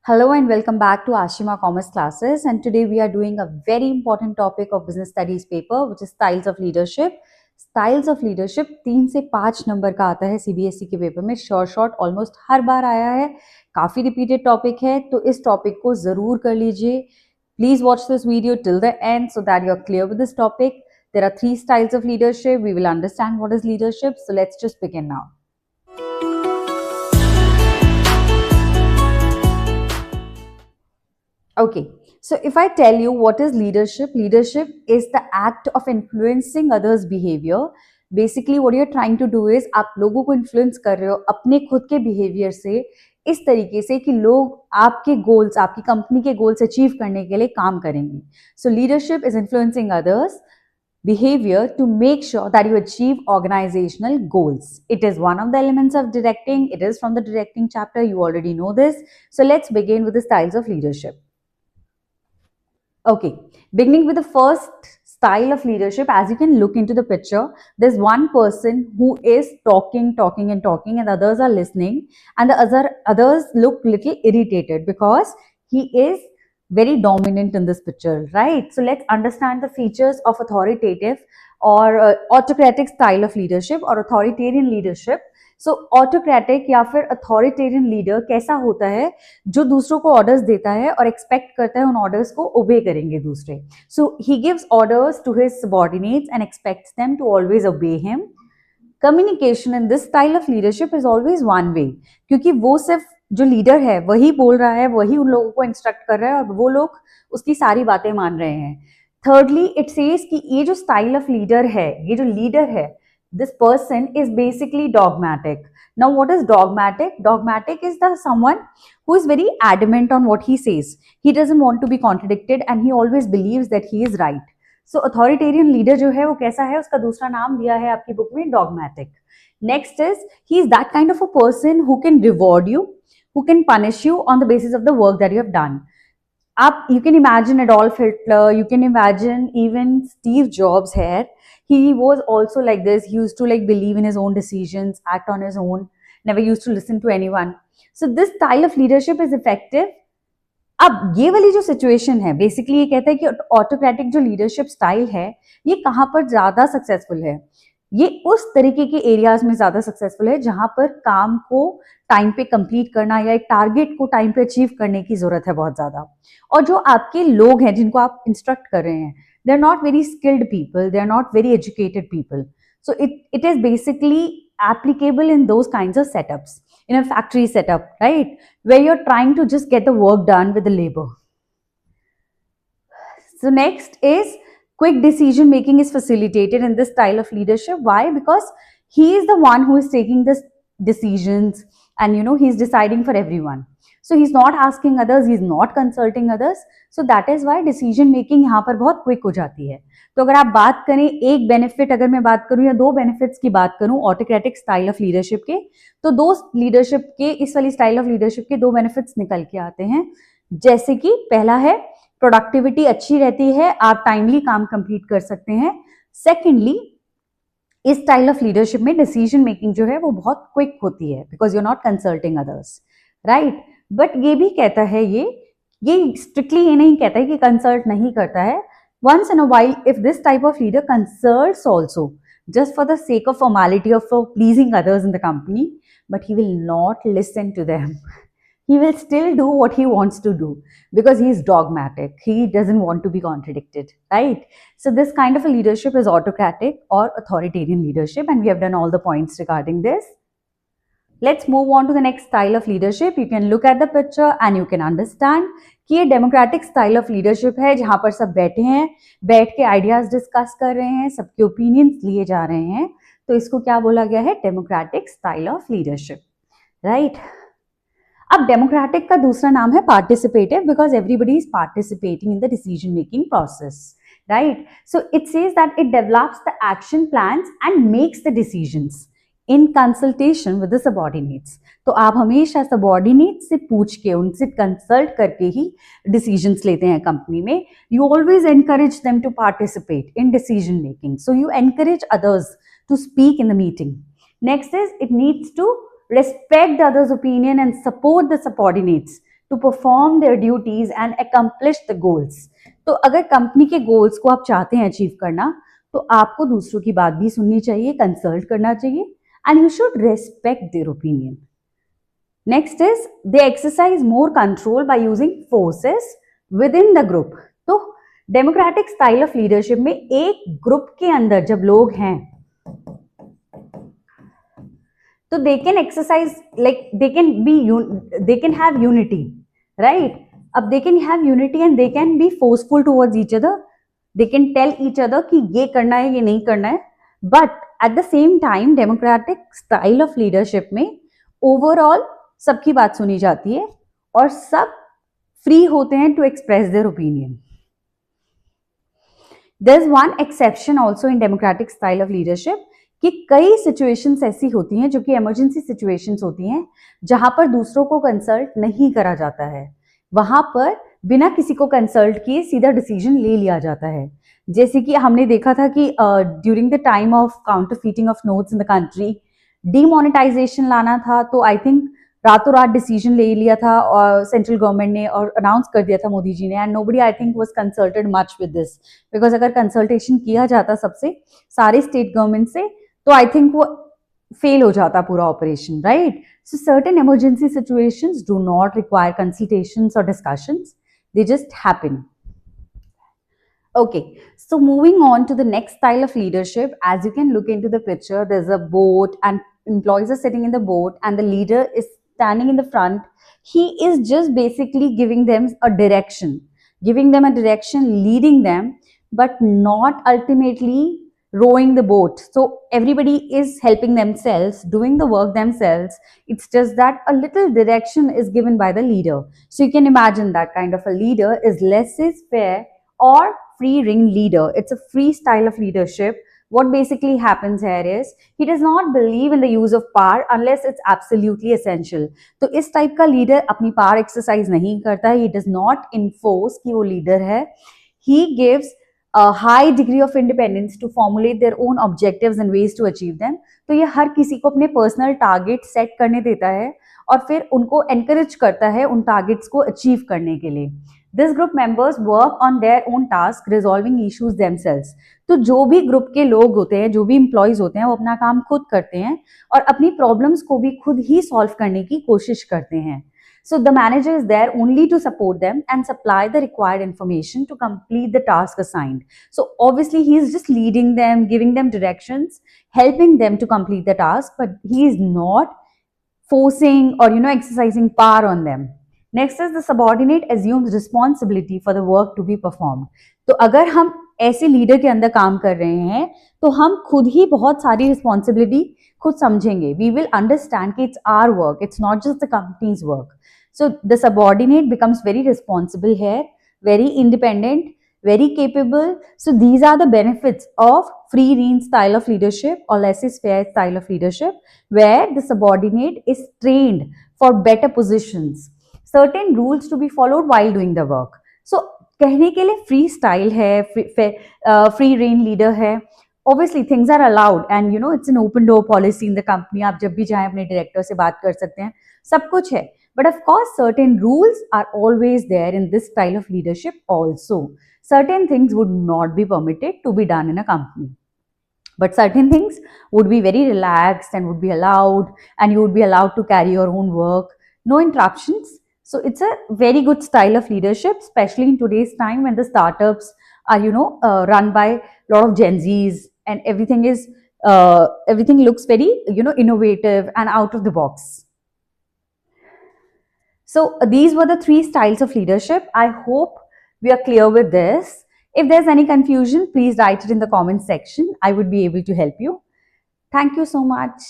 Hello and welcome back to Ashima Commerce classes, and today we are doing a very important topic of business studies paper which is styles of leadership. Styles of leadership 3 से 5 number का आता है CBSE के paper में. Short almost हर बार आया है, काफी repeated topic है, तो इस टॉपिक को जरूर कर लीजिए. Please watch this video till the end so that you're clear with this topic. There are 3 styles of leadership. We will understand what is leadership. So let's just begin now. Okay, so if I tell you what is leadership, leadership is the act of influencing others' behavior. Basically, what you're trying to do is आप लोगों को influence कर रहे हो अपने खुद के behavior से, इस तरीके से कि लोग आपके goals, आपकी company के goals achieve करने के लिए काम करेंगे. So leadership is influencing others' behavior to make sure that you achieve organizational goals. It is one of the elements of directing. It is from the directing chapter. You already know this. So let's begin with the styles of leadership. Okay, beginning with the first style of leadership, as you can look into the picture, there's one person who is talking, and the others are listening, and the others look little irritated because he is very dominant in this picture, right? So let's understand the features of authoritative or autocratic style of leadership or authoritarian leadership. So autocratic या फिर authoritarian leader कैसा होता है, जो दूसरों को orders देता है और एक्सपेक्ट करता है उन ऑर्डर्स को ओबे करेंगे दूसरे. So he gives orders to his subordinates and expects them to always obey him. Communication in this style of leadership is always one way, क्योंकि वो सिर्फ जो लीडर है वही बोल रहा है, वही उन लोगों को इंस्ट्रक्ट कर रहा है और वो लोग उसकी सारी बातें मान रहे हैं. थर्डली, इट सेज कि ये जो स्टाइल ऑफ लीडर है, ये जो लीडर है, this person is basically dogmatic. Now what is dogmatic? Dogmatic is the someone who is very adamant on what he says. He doesn't want to be contradicted and he always believes that he is right. So authoritarian leader जो है वो कैसा है, उसका दूसरा नाम दिया है आपकी बुक में dogmatic. Next is, he is that kind of a person who can reward you, who can punish you on the basis of the work that you have done. You can imagine Adolf Hitler, you can imagine even Steve Jobs here. He was also like this. He used to like believe in his own decisions, act on his own, never used to listen to anyone. So this style of leadership is effective. अब ये वाली जो situation है, basically ये कहता है कि autocratic जो लीडरशिप स्टाइल है ये कहाँ पर ज्यादा सक्सेसफुल है. ये उस तरीके के एरियाज में ज्यादा सक्सेसफुल है जहां पर काम को टाइम पे कंप्लीट करना या एक टारगेट को टाइम पे अचीव करने की जरूरत है बहुत ज्यादा. और जो आपके लोग हैं जिनको आप इंस्ट्रक्ट कर रहे हैं, they are not very skilled people, they are not very educated people. So it is basically applicable in those kinds of setups, in a factory setup, right, where you're trying to just get the work done with the labor. So next is, quick decision making is facilitated in this style of leadership. Why? Because he is the one who is taking the decisions and he's deciding for everyone. So he's not asking others, he's not consulting others. So that is why decision making यहाँ पर बहुत quick हो जाती है. तो अगर आप बात करें एक बेनिफिट, अगर मैं बात करूं या दो बेनिफिट्स की बात करूं ऑटोक्रेटिक स्टाइल ऑफ लीडरशिप के, तो दो लीडरशिप के, इस वाली स्टाइल ऑफ लीडरशिप के दो बेनिफिट्स निकल के आते हैं. जैसे कि पहला है प्रोडक्टिविटी अच्छी रहती है, आप टाइमली काम कंप्लीट कर सकते हैं. सेकेंडली, इस स्टाइल ऑफ लीडरशिप में डिसीजन मेकिंग जो है वो बहुत क्विक होती है because you are not consulting others, right. But ये भी कहता है, ये स्ट्रिक्टली ये नहीं कहता है कि कंसल्ट नहीं करता है. Once in a while if this type of leader consults also just for the sake of formality of pleasing others in the company, but he will not listen to them. He will still do what he wants to do because he is dogmatic. He doesn't want to be contradicted, right? So this kind of a leadership is autocratic or authoritarian leadership, and we have done all the points regarding this. Let's move on to the next style of leadership. You can look at the picture and you can understand कि ये democratic style of leadership है जहां पर सब बैठे हैं, बैठ के आइडियाज डिस्कस कर रहे हैं, सबके ओपिनियंस लिए जा रहे हैं. तो इसको क्या बोला गया है? Democratic style of leadership, right. अब डेमोक्रेटिक का दूसरा नाम है participative, because everybody is participating in the decision making process, right. So it says that it develops the action plans and makes the decisions in consultation with the subordinates. तो आप हमेशा subordinate से पूछ के, उनसे कंसल्ट करके ही decisions लेते हैं कंपनी में. You always encourage them to participate in decision making, so you encourage others to speak in the meeting. Next is, it needs to respect the other's opinion and support the subordinates to perform their duties and accomplish the goals. तो अगर company के goals को आप चाहते हैं achieve करना, तो आपको दूसरों की बात भी सुननी चाहिए, कंसल्ट करना चाहिए, and you should respect their opinion. Next is they exercise more control by using forces within the group. तो डेमोक्रेटिक स्टाइल ऑफ लीडरशिप में एक ग्रुप के अंदर जब लोग हैं तो they can exercise, like they can have unity, right? अब they can have unity and they can be forceful towards each other. They can tell each other कि ये करना है, ये नहीं करना है. But at the same time, democratic style of leadership में overall सबकी बात सुनी जाती है और सब फ्री होते हैं to express their opinion. There's one exception also in democratic style of leadership कि कई सिचुएशंस ऐसी होती हैं जो कि इमरजेंसी सिचुएशंस होती हैं जहां पर दूसरों को कंसल्ट नहीं करा जाता है. वहां पर बिना किसी को कंसल्ट किए सीधा डिसीजन ले लिया जाता है. जैसे कि हमने देखा था कि during the time of counterfeiting of notes in the country demonetisation लाना था, तो आई थिंक रातों रात डिसीजन ले लिया था और सेंट्रल गवर्नमेंट ने और अनाउंस कर दिया था मोदी जी ने, and nobody I think was consulted much with this, because अगर कंसल्टेशन किया जाता सबसे सारे स्टेट गवर्नमेंट से तो आई थिंक वो फेल हो जाता पूरा operation, right? So certain emergency situations do not require consultations और discussions, they just happen. Okay, so moving on to the next style of leadership, as you can look into the picture, there's a boat and employees are sitting in the boat and the leader is standing in the front. He is just basically giving them a direction, leading them, but not ultimately rowing the boat. So everybody is helping themselves, doing the work themselves. It's just that a little direction is given by the leader. So you can imagine that kind of a leader is laissez-faire or free rein leader. It's a free style of leadership. What basically happens here is he does not believe in the use of power unless it's absolutely essential. तो इस type का leader अपनी power exercise नहीं करता. He does not enforce कि वो leader है. He gives a high degree of independence to formulate their own objectives and ways to achieve them. तो ये हर किसी को अपने पर्सनल टारगेट सेट करने देता है और फिर उनको एनकरेज करता है उन टारगेट्स को अचीव करने के लिए. This group members work on their own task, resolving issues themselves. तो जो भी ग्रुप के लोग होते हैं, जो भी एम्प्लॉयज होते हैं, वो अपना काम खुद करते हैं और अपनी प्रॉब्लम्स को भी खुद ही सॉल्व करने की कोशिश करते हैं. So the manager is there only to support them and supply the required information to complete the task assigned. So obviously he is just leading them, giving them directions, helping them to complete the task, but he is not forcing or exercising power on them. Next is the subordinate assumes responsibility for the work to be performed. तो अगर हम ऐसे leader के अंदर काम कर रहे हैं तो हम खुद ही बहुत सारी रिस्पॉन्सिबिलिटी खुद समझेंगे. We will understand कि it's our work, it's not just the company's work. So the subordinate becomes very responsible here, very independent, very capable. So these are the benefits of free rein style of leadership or laissez-faire style of leadership, where the subordinate is trained for better positions. Certain rules to be followed while doing the work. So कहने के लिए free style है, free rein leader है. Obviously things are allowed and it's an open door policy in the company. आप जब भी चाहें अपने डायरेक्टर से बात कर सकते हैं, सब कुछ है. But of course certain rules are always there in this style of leadership also. Certain things would not be permitted to be done in a company. But certain things would be very relaxed and would be allowed, and you would be allowed to carry your own work, no interruptions. So it's a very good style of leadership, especially in today's time when the startups are, run by a lot of Gen Zs and everything looks very, innovative and out of the box. So these were the 3 styles of leadership. I hope we are clear with this. If there's any confusion, please write it in the comment section. I would be able to help you. Thank you so much.